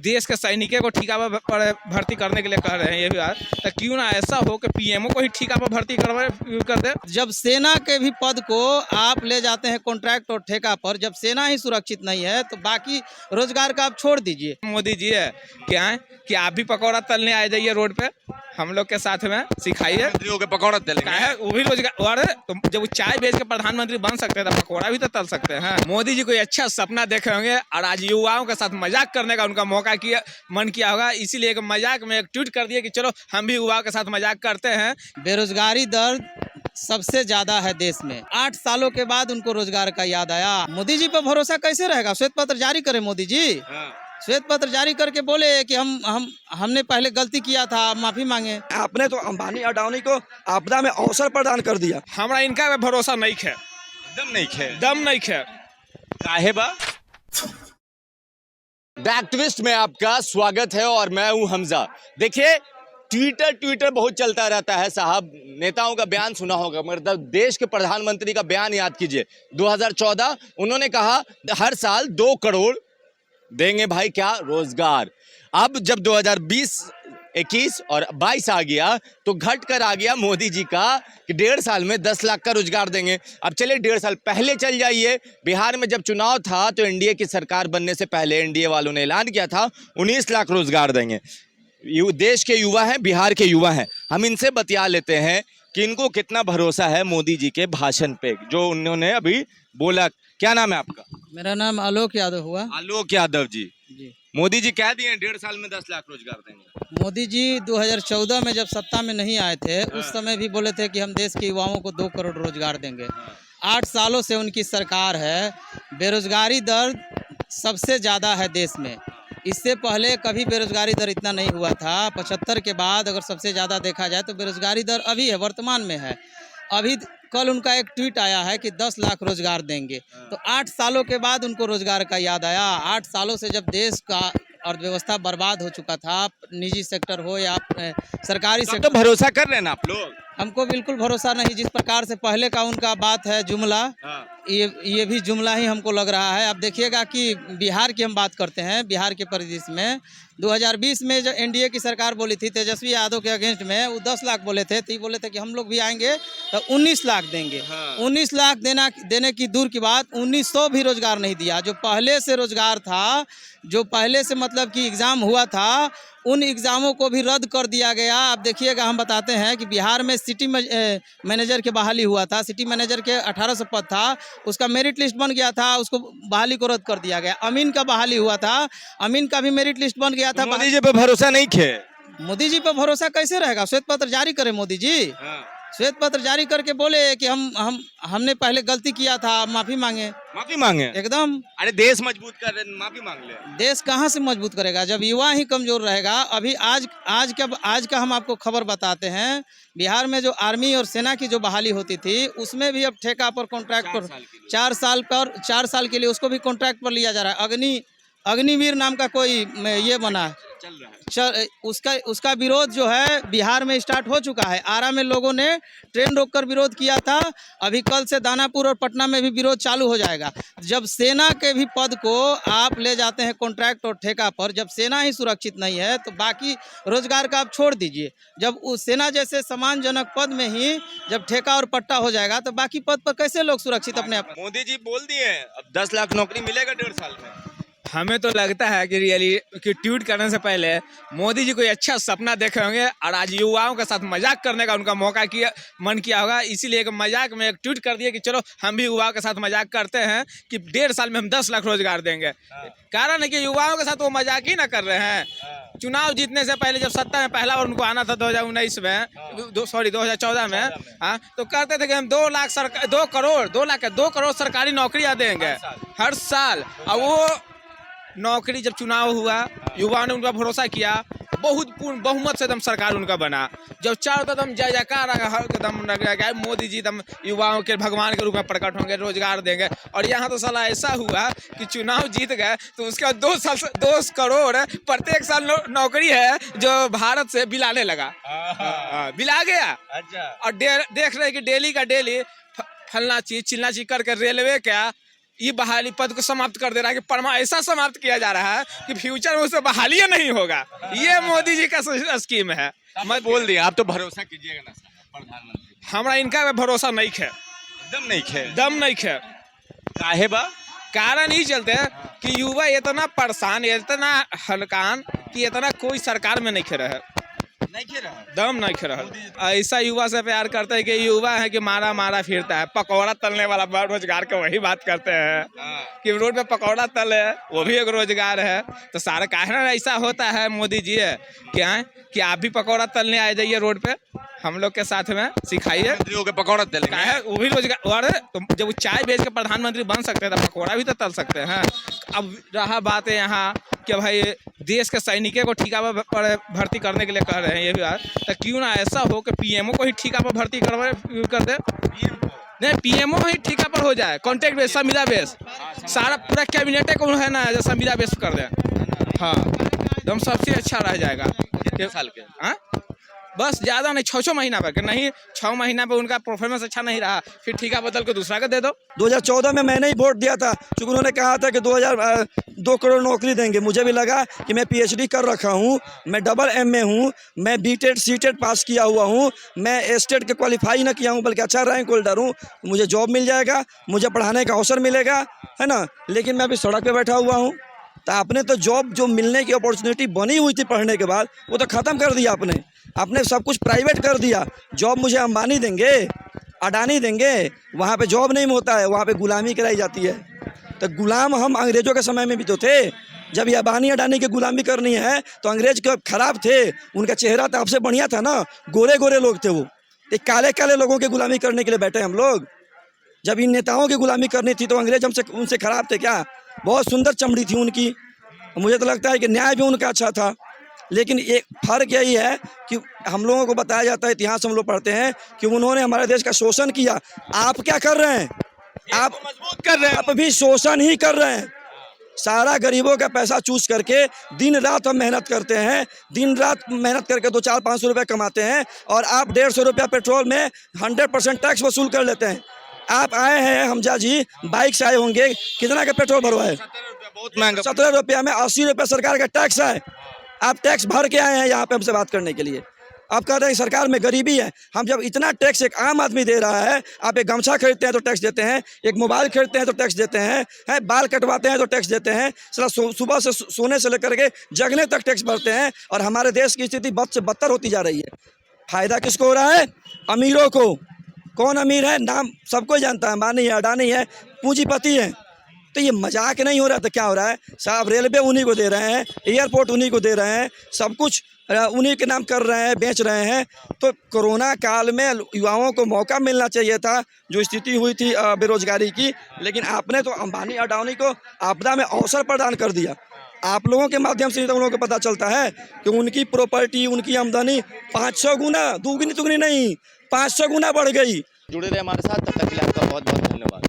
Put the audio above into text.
देश के सैनिकों को ठिका पर भर्ती करने के लिए कह रहे हैं ये भी बात, तो क्यों ना ऐसा हो कि पीएमओ को ही ठिका पर भर्ती कर दे। जब सेना के भी पद को आप ले जाते हैं कॉन्ट्रैक्ट और ठेका पर, जब सेना ही सुरक्षित नहीं है तो बाकी रोजगार का आप छोड़ दीजिए। मोदी जी है क्या है कि आप भी पकौड़ा तलने आ जाइए रोड पे, हम लोग के साथ में सिखाइए पकौड़ा तलेंगे। है वो भी रोजगार। अरे तो जब वो चाय बेच के प्रधानमंत्री बन सकते हैं तो पकौड़ा भी तो तल सकते हैं। मोदी जी कोई अच्छा सपना देखे होंगे और आज युवाओं के साथ मजाक करने का उनका मौका किया मन किया होगा, इसीलिए एक मजाक में एक ट्वीट कर दिया कि चलो हम भी युवाओं के साथ मजाक करते हैं। बेरोजगारी दर सबसे ज्यादा है देश में। 8 सालों के बाद उनको रोजगार का याद आया। मोदी जी पर भरोसा कैसे रहेगा? श्वेत पत्र जारी करे मोदी जी, श्वेत पत्र जारी करके बोले कि हमने पहले गलती किया था, माफी मांगे। आपने तो अंबानी अडानी को आपदा में अवसर प्रदान कर दिया। हमारा इनका भरोसा नहीं है, दम नहीं है। साहेबा बैकट्विस्ट में आपका स्वागत है और मैं हूं हमजा। देखिए ट्विटर बहुत चलता रहता है साहब, नेताओं का बयान सुना होगा, मगर देश के प्रधानमंत्री का बयान याद कीजिए। 2014 उन्होंने कहा हर साल 2 करोड़ देंगे भाई क्या रोजगार। अब जब 2020, 21 और 22 आ गया तो घट कर आ गया मोदी जी का कि 1.5 साल में 10 लाख का रोजगार देंगे। अब चलिए 1.5 साल पहले चल जाइए, बिहार में जब चुनाव था तो एनडीए की सरकार बनने से पहले एनडीए वालों ने ऐलान किया था 19 लाख रोजगार देंगे। देश के युवा हैं, बिहार के युवा हैं, हम इनसे बतिया लेते हैं कि इनको कितना भरोसा है मोदी जी के भाषण पे जो उन्होंने अभी बोला। क्या नाम है आपका? मेरा नाम आलोक यादव हुआ। आलोक यादव जी। मोदी जी कह दिए 1.5 साल में 10 लाख रोजगार देंगे। मोदी जी 2014 में जब सत्ता में नहीं आए थे उस समय भी बोले थे कि हम देश के युवाओं को 2 करोड़ रोजगार देंगे। 8 सालों से उनकी सरकार है। बेरोजगारी दर सबसे ज़्यादा है देश में। इससे पहले कभी बेरोजगारी दर इतना नहीं हुआ था। 75 के बाद अगर सबसे ज़्यादा देखा जाए तो बेरोजगारी दर अभी है, वर्तमान में है। अभी कल उनका एक ट्वीट आया है कि 10 लाख रोजगार देंगे, तो 8 सालों के बाद उनको रोजगार का याद आया। 8 सालों से जब देश का अर्थव्यवस्था बर्बाद हो चुका था, निजी सेक्टर हो या सरकारी सेक्टर। तो भरोसा कर रहे हैं ना आप लोग? हमको बिल्कुल भरोसा नहीं। जिस प्रकार से पहले का उनका बात है जुमला, ये भी जुमला ही हमको लग रहा है। अब देखिएगा कि बिहार की हम बात करते हैं, बिहार के परिदृश्य में 2020 में जो एनडीए की सरकार बोली थी तेजस्वी यादव के अगेंस्ट में, वो 10 लाख बोले थे, तो ये बोले थे कि हम लोग भी आएंगे तो 19 लाख देंगे। 19 लाख देने की दूर की बात, 1900 भी रोजगार नहीं दिया। जो पहले से रोजगार था, जो पहले से मतलब कि एग्ज़ाम हुआ था, उन एग्ज़ामों को भी रद्द कर दिया गया। अब देखिएगा हम बताते हैं कि बिहार में सिटी मैनेजर के बहाली हुआ था। सिटी मैनेजर के 1800 पद था, उसका मेरिट लिस्ट बन गया था, उसको बहाली को रद्द कर दिया गया। अमीन का बहाली हुआ था, अमीन का भी मेरिट लिस्ट बन गया था। मोदी जी पे भरोसा नहीं खे। मोदी जी पर भरोसा कैसे रहेगा? श्वेत पत्र जारी करे मोदी जी, श्वेत पत्र जारी करके बोले कि हमने पहले गलती किया था, माफी मांगे। एकदम। अरे देश मजबूत कर रहे, माफी मांग ले। देश कहाँ से मजबूत करेगा जब युवा ही कमजोर रहेगा। अभी आज का हम आपको खबर बताते हैं। बिहार में जो आर्मी और सेना की जो बहाली होती थी उसमें भी अब ठेका पर कॉन्ट्रैक्ट पर 4 साल के लिए उसको भी कॉन्ट्रैक्ट पर लिया जा रहा है। अग्निवीर नाम का कोई ये बना है, चल रहा है। उसका विरोध जो है बिहार में स्टार्ट हो चुका है। आरा में लोगों ने ट्रेन रोककर विरोध किया था। अभी कल से दानापुर और पटना में भी विरोध चालू हो जाएगा। जब सेना के भी पद को आप ले जाते हैं कॉन्ट्रैक्ट और ठेका पर, जब सेना ही सुरक्षित नहीं है तो बाकी रोजगार का आप छोड़ दीजिए। जब उस सेना जैसे सम्मानजनक पद में ही जब ठेका और पट्टा हो जाएगा तो बाकी पद पर कैसे लोग सुरक्षित अपने आप? मोदी जी बोल दिए अब 10 लाख नौकरी मिलेगा 1.5 साल में। हमें तो लगता है कि ट्वीट करने से पहले मोदी जी कोई अच्छा सपना देखे होंगे और आज युवाओं के साथ मजाक करने का उनका मौका मन किया होगा, इसीलिए एक मजाक में एक ट्वीट कर दिया कि चलो हम भी युवाओं के साथ मजाक करते हैं कि 1.5 साल में हम 10 लाख रोजगार देंगे। कारण है कि युवाओं के साथ वो मजाक ही ना कर रहे हैं। चुनाव जीतने से पहले जब सत्ता में पहला बार उनको आना था 2019 में, 2014 में, हाँ, तो कहते थे कि हम 2 करोड़ सरकारी नौकरियाँ देंगे हर साल। और वो नौकरी जब चुनाव हुआ, युवाओं ने उनका भरोसा किया, बहुत पूर्ण बहुमत से एकदम सरकार उनका बना। जब चारों तरफ जय जयकार एकदम मोदी जी एकदम युवाओं के भगवान के रूप में प्रकट होंगे, रोजगार देंगे। और यहाँ तो साला ऐसा हुआ कि चुनाव जीत गए तो उसके बाद 2 करोड़ प्रत्येक साल नौकरी है जो भारत से बिलाने लगा। बिला गया। और देख रहे कि डेली का डेली फलना चीज चिलना चीज करके रेलवे का ये बहाली पद को समाप्त कर दे रहा है कि परमा ऐसा समाप्त किया जा रहा है कि फ्यूचर में उसे बहाली नहीं होगा। ये मोदी जी का स्कीम है। मत बोल दिया, आप तो भरोसा कीजिएगा ना प्रधानमंत्री। हमरा इनका पे भरोसा नहीं है, दम नहीं खे। दम नहीं है। काहे बा? कारण ही चलते हैं कि युवा इतना परेशान, इतना हलकान कि इतना कोई सरकार में नहीं खे रहा, नहीं खे रहा, दम नहीं खे रहा। ऐसा युवा से प्यार करते हैं कि युवा है कि मारा मारा फिरता है, पकौड़ा तलने वाला रोजगार का वही बात करते हैं कि रोड पे पकौड़ा तले, वो भी एक रोजगार है। तो सारा कारण ऐसा होता है मोदी जी है क्या है कि आप भी पकौड़ा तलने आ जाइए रोड पे, हम लोग के साथ में सिखाइए के पकौड़ा तलेंगे। है वो भी रोजगार। और तो जब वो चाय बेच के प्रधानमंत्री बन सकते हैं तो पकौड़ा भी तो तल सकते हैं। अब रहा बात है यहाँ कि भाई देश के सैनिकों को ठिका पर भर्ती करने के लिए कह रहे हैं, ये भी बात तो क्यों ना ऐसा हो कि पीएमओ को ही ठिका पर भर्ती कर दे। नहीं, पीएमओ ही ठिका पर हो जाए, कॉन्ट्रैक्ट बेस, संविदा बेस, सारा पूरा कैबिनेट को है ना जो संविदा बेस कर दे। हाँ, एकदम सबसे अच्छा रह जाएगा। कितने साल के? हाँ, बस ज़्यादा नहीं, 6 महीना पर नहीं, 6 महीना पर उनका परफॉर्मेंस अच्छा नहीं रहा, फिर ठिका बदल के दूसरा का दे दो। 2014 में मैंने ही वोट दिया था, क्योंकि उन्होंने कहा था कि 2 करोड़ नौकरी देंगे। मुझे भी लगा कि मैं PhD कर रखा हूँ, मैं डबल MA हूँ, मैं BTED CTET पास किया हुआ हूँ, मैं स्टेट के क्वालिफाई ना किया हूँ बल्कि अच्छा रैंक होल्डर हूँ, मुझे जॉब मिल जाएगा, मुझे पढ़ाने का अवसर मिलेगा, है ना। लेकिन मैं अभी सड़क पर बैठा हुआ हूँ। तो आपने तो जॉब जो मिलने की अपॉर्चुनिटी बनी हुई थी पढ़ने के बाद, वो तो ख़त्म कर दिया आपने सब कुछ प्राइवेट कर दिया। जॉब मुझे अंबानी देंगे, अडानी देंगे, वहाँ पे जॉब नहीं होता है, वहाँ पे गुलामी कराई जाती है। तो गुलाम हम अंग्रेज़ों के समय में भी तो थे। जब ये अंबानी अडानी की गुलामी करनी है तो अंग्रेज के खराब थे, उनका चेहरा तो आपसे बढ़िया था ना, गोरे गोरे लोग थे वो। एक काले काले लोगों की गुलामी करने के लिए बैठे हम लोग। जब इन नेताओं की गुलामी करनी थी तो अंग्रेज उनसे खराब थे क्या? बहुत सुंदर चमड़ी थी उनकी। मुझे तो लगता है कि न्याय भी उनका अच्छा था। लेकिन एक फ़र्क यही है कि हम लोगों को बताया जाता है, इतिहास हम लोग पढ़ते हैं कि उन्होंने हमारे देश का शोषण किया। आप क्या कर रहे हैं? आप मजबूत कर रहे हैं। आप भी शोषण ही कर रहे हैं। सारा गरीबों का पैसा चूस करके दिन रात हम मेहनत करते हैं, दिन रात मेहनत करके 200-400-500 रुपये कमाते हैं, और आप 150 रुपया पेट्रोल में 100% टैक्स वसूल कर लेते हैं। आप आए हैं हमजा जी, बाइक से आए होंगे, कितना का पेट्रोल भरवाए? 17 रुपया, बहुत महंगा। 17 रुपया में 80 रुपये सरकार का टैक्स है। आप टैक्स भर के आए हैं यहाँ पे हमसे बात करने के लिए। आप कहते हैं सरकार में गरीबी है। हम जब इतना टैक्स एक आम आदमी दे रहा है, आप एक गमछा खरीदते हैं तो टैक्स देते हैं, एक मोबाइल खरीदते हैं तो टैक्स देते हैं, बाल कटवाते हैं तो टैक्स देते हैं, सुबह से सोने से लेकर के जगने तक टैक्स भरते हैं, और हमारे देश की स्थिति बद से बदतर होती जा रही है। फ़ायदा किसको हो रहा है? अमीरों को। कौन अमीर है? नाम सबको जानता है, अंबानी है, अडानी है, पूंजीपति है। तो ये मजाक नहीं हो रहा, तो क्या हो रहा है साहब? रेलवे उन्हीं को दे रहे हैं, एयरपोर्ट उन्हीं को दे रहे हैं, सब कुछ उन्हीं के नाम कर रहे हैं, बेच रहे हैं। तो कोरोना काल में युवाओं को मौका मिलना चाहिए था, जो स्थिति हुई थी बेरोजगारी की, लेकिन आपने तो अंबानी अडानी को आपदा में अवसर प्रदान कर दिया। आप लोगों के माध्यम से तो उन लोगों को पता चलता है कि उनकी प्रॉपर्टी, उनकी आमदनी 500 गुना, दुगनी तुगनी नहीं, 500 गुना बढ़ गई। जुड़े रहे हमारे साथ, तब तक के लिए आपका बहुत बहुत धन्यवाद।